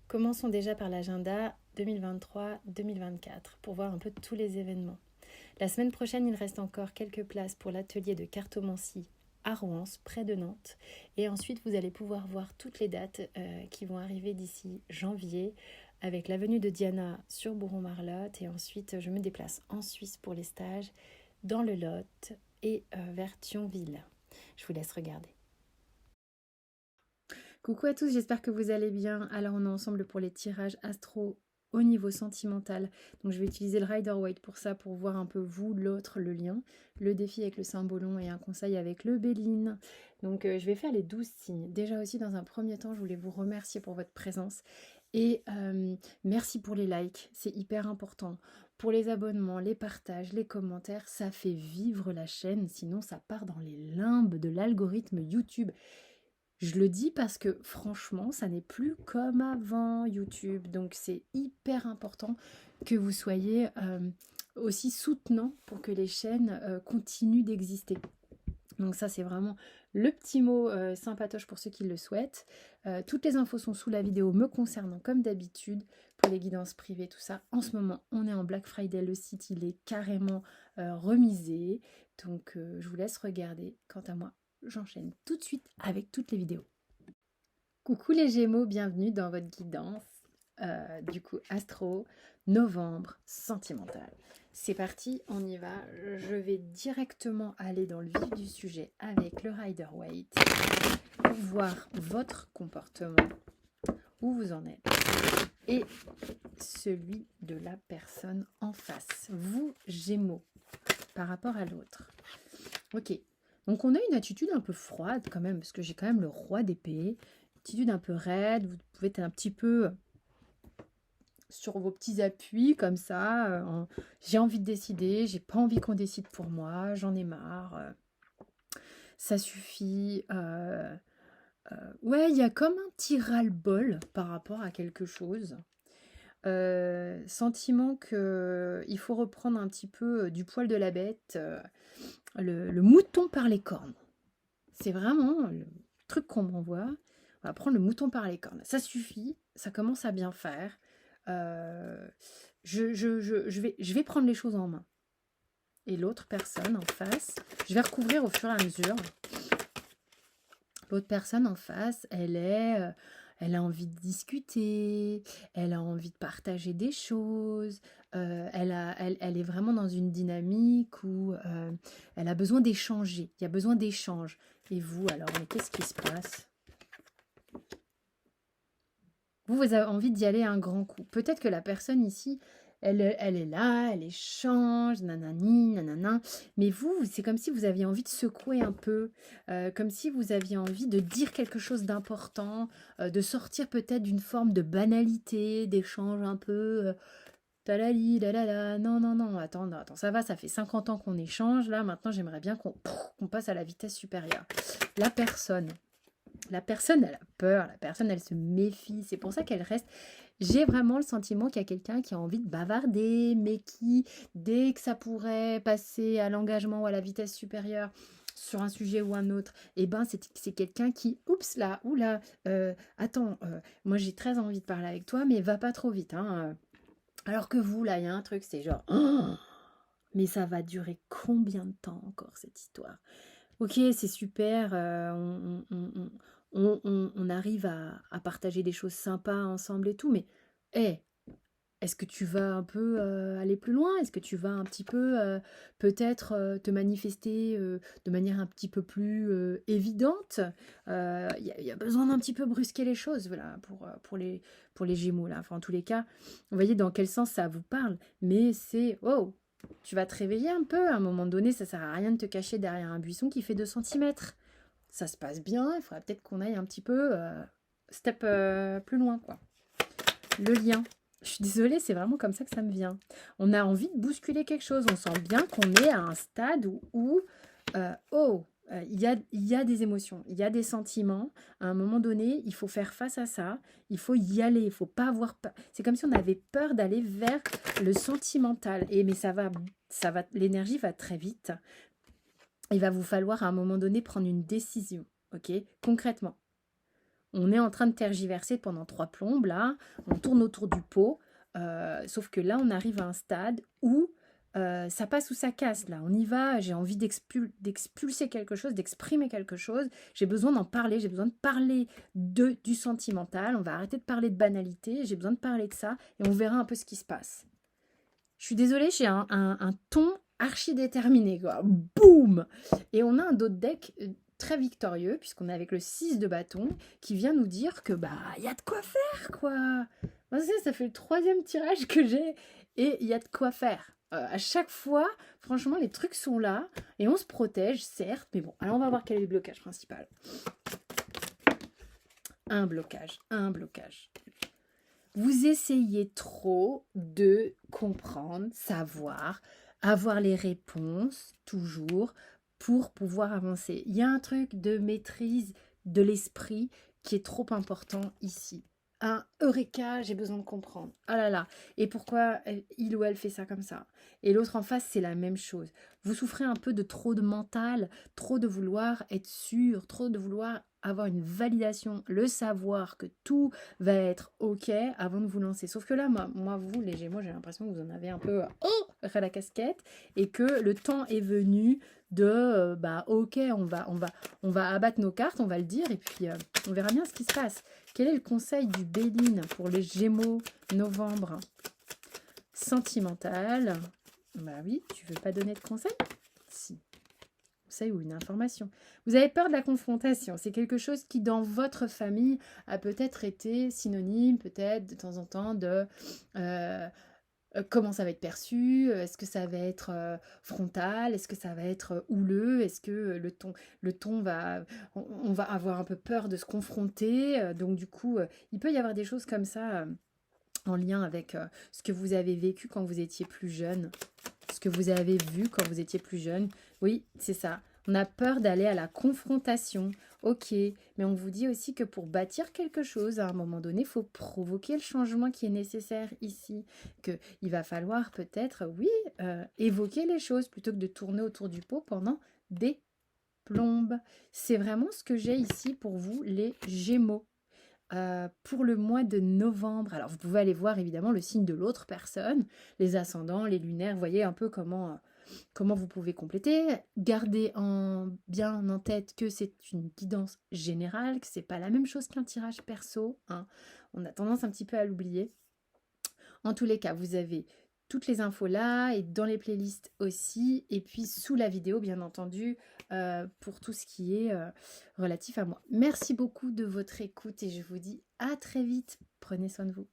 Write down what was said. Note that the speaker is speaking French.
Commençons déjà par l'agenda 2023-2024 pour voir un peu tous les événements. La semaine prochaine, il reste encore quelques places pour l'atelier de cartomancie à Rouen, près de Nantes. Et ensuite, vous allez pouvoir voir toutes les dates qui vont arriver d'ici janvier avec la venue de Diana sur Bourron-Marlotte. Et ensuite, je me déplace en Suisse pour les stages, dans le Lot et vers Thionville. Je vous laisse regarder. Coucou à tous, j'espère que vous allez bien. Alors on est ensemble pour les tirages astro au niveau sentimental. Donc je vais utiliser le Rider-Waite pour ça, pour voir un peu vous, l'autre, le lien, le défi avec le Symbolon et un conseil avec le Béline. Donc je vais faire les 12 signes. Déjà aussi dans un premier temps, je voulais vous remercier pour votre présence et merci pour les likes, c'est hyper important. Pour les abonnements, les partages, les commentaires, ça fait vivre la chaîne, sinon ça part dans les limbes de l'algorithme YouTube. Je le dis parce que franchement, ça n'est plus comme avant YouTube. Donc c'est hyper important que vous soyez aussi soutenant pour que les chaînes continuent d'exister. Donc ça, c'est vraiment le petit mot sympatoche pour ceux qui le souhaitent. Toutes les infos sont sous la vidéo me concernant comme d'habitude pour les guidances privées, tout ça. En ce moment, on est en Black Friday. Le site, il est carrément remisé. Donc je vous laisse regarder. Quant à moi, j'enchaîne tout de suite avec toutes les vidéos. Coucou les Gémeaux, bienvenue dans votre guidance. Du coup, Astro, novembre, sentimental. C'est parti, on y va. Je vais directement aller dans le vif du sujet avec le Rider-Waite pour voir votre comportement, où vous en êtes, et celui de la personne en face. Vous, Gémeaux, par rapport à l'autre. Ok, donc on a une attitude un peu froide quand même, parce que j'ai quand même le roi d'épée. Attitude un peu raide, vous pouvez être un petit peu sur vos petits appuis comme ça. J'ai envie de décider, j'ai pas envie qu'on décide pour moi, j'en ai marre. Ça suffit. Ouais, il y a comme un petit ras-le-bol par rapport à quelque chose. Sentiment que il faut reprendre un petit peu du poil de la bête, le mouton par les cornes. C'est vraiment le truc qu'on m'envoie. On va prendre le mouton par les cornes. Ça suffit, ça commence à bien faire. Je vais prendre les choses en main. Et l'autre personne en face, je vais recouvrir au fur et à mesure. L'autre personne en face, elle a envie de discuter, elle a envie de partager des choses, elle est vraiment dans une dynamique où elle a besoin d'échanger, il y a besoin d'échange. Et vous, alors, mais qu'est-ce qui se passe? Vous avez envie d'y aller un grand coup. Peut-être que la personne ici, elle est là, elle échange, nanani, nanana. Mais vous, c'est comme si vous aviez envie de secouer un peu, comme si vous aviez envie de dire quelque chose d'important, de sortir peut-être d'une forme de banalité, d'échange un peu. Talali, lalala, non, non, non, attends, non, attends, ça va, ça fait 50 ans qu'on échange, là, maintenant j'aimerais bien qu'on passe à la vitesse supérieure. La personne, la personne, elle a peur, la personne, elle se méfie. C'est pour ça qu'elle reste. J'ai vraiment le sentiment qu'il y a quelqu'un qui a envie de bavarder, mais qui, dès que ça pourrait passer à l'engagement ou à la vitesse supérieure sur un sujet ou un autre, eh ben c'est quelqu'un qui, oups là, oula, attends, moi j'ai très envie de parler avec toi, mais va pas trop vite, hein. Alors que vous, là, il y a un truc, c'est genre, oh, mais ça va durer combien de temps encore cette histoire? Ok, c'est super, on arrive à partager des choses sympas ensemble et tout, mais hé, est-ce que tu vas un peu aller plus loin? Est-ce que tu vas un petit peu peut-être te manifester de manière un petit peu plus évidente? Il y a besoin d'un petit peu brusquer les choses, voilà, pour les Gémeaux, là. Enfin, en tous les cas, vous voyez dans quel sens ça vous parle, mais c'est, oh, tu vas te réveiller un peu, à un moment donné, ça sert à rien de te cacher derrière un buisson qui fait 2 centimètres. Ça se passe bien, il faudrait peut-être qu'on aille un petit peu step plus loin, quoi. Le lien. Je suis désolée, c'est vraiment comme ça que ça me vient. On a envie de bousculer quelque chose. On sent bien qu'on est à un stade où il y a des émotions, il y a des sentiments. À un moment donné, il faut faire face à ça. Il faut y aller. Il faut pas avoir peur. C'est comme si on avait peur d'aller vers le sentimental. Mais l'énergie va très vite. Il va vous falloir à un moment donné prendre une décision. Ok, concrètement. on est en train de tergiverser pendant 3 plombes, là, on tourne autour du pot, sauf que là, on arrive à un stade où ça passe ou ça casse, là, on y va, j'ai envie d'expulser quelque chose, d'exprimer quelque chose, j'ai besoin d'en parler, j'ai besoin de parler du sentimental, on va arrêter de parler de banalité, j'ai besoin de parler de ça, et on verra un peu ce qui se passe. Je suis désolée, j'ai un ton archi déterminé, quoi. Boum! Et on a un dos de deck très victorieux, puisqu'on est avec le 6 de bâton, qui vient nous dire que, bah, il y a de quoi faire, quoi. Moi, ça fait le 3e tirage que j'ai, et il y a de quoi faire. À chaque fois, franchement, les trucs sont là, et on se protège, certes, mais bon, alors on va voir quel est le blocage principal. Un blocage, un blocage. Vous essayez trop de comprendre, savoir, avoir les réponses, toujours, pour pouvoir avancer. Il y a un truc de maîtrise de l'esprit qui est trop important ici. Un eureka, j'ai besoin de comprendre. Ah là là, et pourquoi il ou elle fait ça comme ça? Et l'autre en face, c'est la même chose. Vous souffrez un peu de trop de mental, trop de vouloir être sûr, trop de vouloir avoir une validation, le savoir que tout va être ok avant de vous lancer. Sauf que là, moi vous, les Gémeaux, j'ai l'impression que vous en avez un peu ras la casquette et que le temps est venu de bah ok, on va abattre nos cartes, on va le dire et puis on verra bien ce qui se passe. Quel est le conseil du Béline pour les Gémeaux novembre? Sentimental. Bah oui, tu veux pas donner de conseil? Si. Conseil ou une information. Vous avez peur de la confrontation. C'est quelque chose qui, dans votre famille, a peut-être été synonyme, peut-être de temps en temps, de comment ça va être perçu, est-ce que ça va être frontal, est-ce que ça va être houleux, est-ce que le ton va, on va avoir un peu peur de se confronter, donc du coup, il peut y avoir des choses comme ça en lien avec ce que vous avez vécu quand vous étiez plus jeune, ce que vous avez vu quand vous étiez plus jeune. Oui, c'est ça. On a peur d'aller à la confrontation. Ok, mais on vous dit aussi que pour bâtir quelque chose, à un moment donné, il faut provoquer le changement qui est nécessaire ici. Qu'il va falloir peut-être, oui, évoquer les choses plutôt que de tourner autour du pot pendant des plombes. C'est vraiment ce que j'ai ici pour vous, les Gémeaux. Pour le mois de novembre, alors vous pouvez aller voir évidemment le signe de l'autre personne, les ascendants, les lunaires, voyez un peu comment vous pouvez compléter. Gardez bien en tête que c'est une guidance générale, que c'est pas la même chose qu'un tirage perso, hein. On a tendance un petit peu à l'oublier. En tous les cas, vous avez toutes les infos là et dans les playlists aussi, et puis sous la vidéo bien entendu pour tout ce qui est relatif à moi. Merci beaucoup de votre écoute et je vous dis à très vite. Prenez soin de vous.